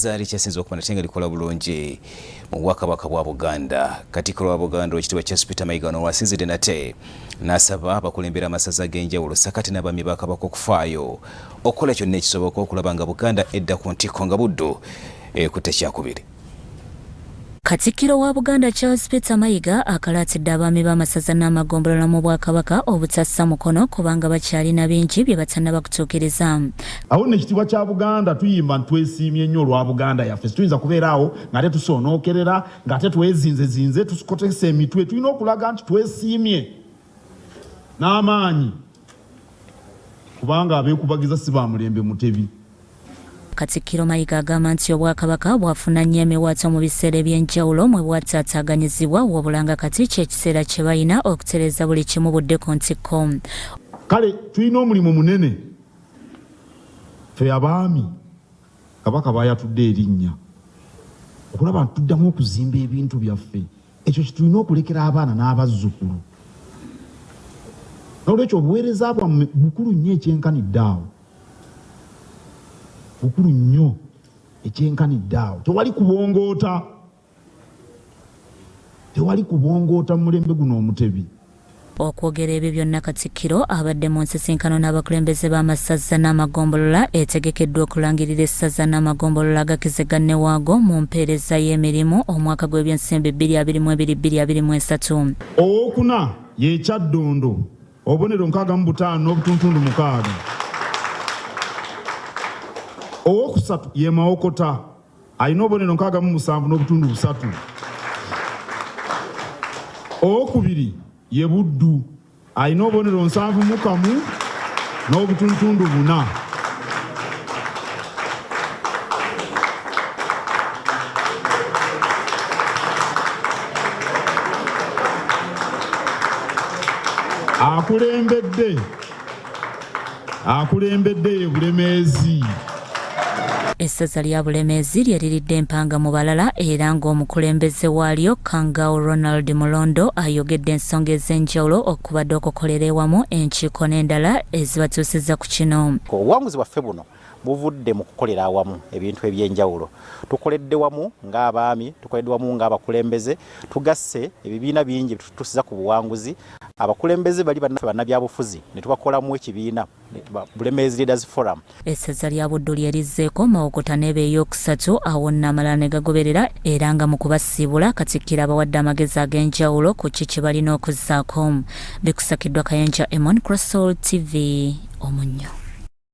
Zali kyasinze okuba natenga likola bulungi mu Bwakabaka bwa Buganda. Katikkiro wa Buganda ekitiibwa Katikkiro Mayiga wasinzidde nate n'asaba abakulembera amasaza ag'enjawulo sakati n'abaami ba Kabaka okufaayo okukola kyonna ekisoboka okulaba nga Buganda edda ku ntikko nga buddu ekutte kyakubiri. Katikkiro wa Buganda Katikkiro Mayiga akalaatidde abaami b'amasaza n'amagombolola mu Bwakabaka obutassa mukono kubanga bakyalina bingi bye batannaba kutuukiriza. Awo n'ekitiibwa kya Buganda tuyimba twesiimye nnyo olwa Buganda yaffe. Tuyinza kubeera awo ng'ate tusonookerera ng'ate twezinzezinze tusikotesa emitwe. Tulina okulaga nti twesiimye n'amaanyi kubanga abeekubagiza si ba mulembe mutebi. Katikkiro Mayiga agamba nti Obwakabaka bwafuna nnyo emiwaatwa mu biseera eby'enjawulo mwe bwataataaganyizibwa wabula nga kati ky'ekiseera kye balina okutereeza buli kimu budde ku ntikko. Kale tulina omulimu munene ffe abaami Kabaka baayatudde erinnya okulaba nti tuddamu okuzimba ebintu byaffe. Ekyo kitulina okulekera abaana n'abazzukulu. N'olwekyo obuweereza bwammwe bukulu nnyo ekyenkanidde awo. Bukulu nnyo ekyenkanidde awo. Tewali kubongoota. Tewali kubongoota mu mulembe guno omutebi. Okwogera ebyo byonna Katikkiro abadde mu nsisinkano n'abakulembeze b'amasaza n'amagombolola etegekeddwa okulangirira essaza n'amagombolola agakizigane waago mu mpeereza y'emirimu omwaka gw'ebyensimbi 2022-2023. Owookuna ye Kyaddondo obubonero 65 n'obutuntundu 6. Owokusatu ye Mawokota alina obubonero 67 n'obutundu 3. Owokubiri ye Buddu alina obubonero 71 n'obutuntundu 4. Akulembedde ye Bulemeezi. Essaza lya Bulemeezi lye liridde empanga mu balala era ng'omukulembeze waalyo Kangawo Ronald Mulondo ayogedde ensonga ez'enjawulo okubadde okukolera ewamu enkiiko n'endala ezibatuusizza ku kino. Obuwanguzi bwaffe buno buvudde mu kukolera awamu ebintu eby'enjawulo. Tukoledde wamu ng'abaami, tukoledde wamu ng'abakulembeze, tugasse ebibiina bingi bitutuusiza ku buwanguzi. Abakulembeze bali bannabyabufuzi ne tubakolamu ekibiina Bulemeezi Leaders Forum. Essaza lya Buddu lye lizzeeko Mawokota n'eba ey'okusatu awo n'amalala ne gagoberera era nga mu kubasiibula Katikkiro abawadde amagezi ag'enjawulo ku kiki balina okuzzaako. Bikusakiddwa Kayanja Emon Crossall TV Omunnyo.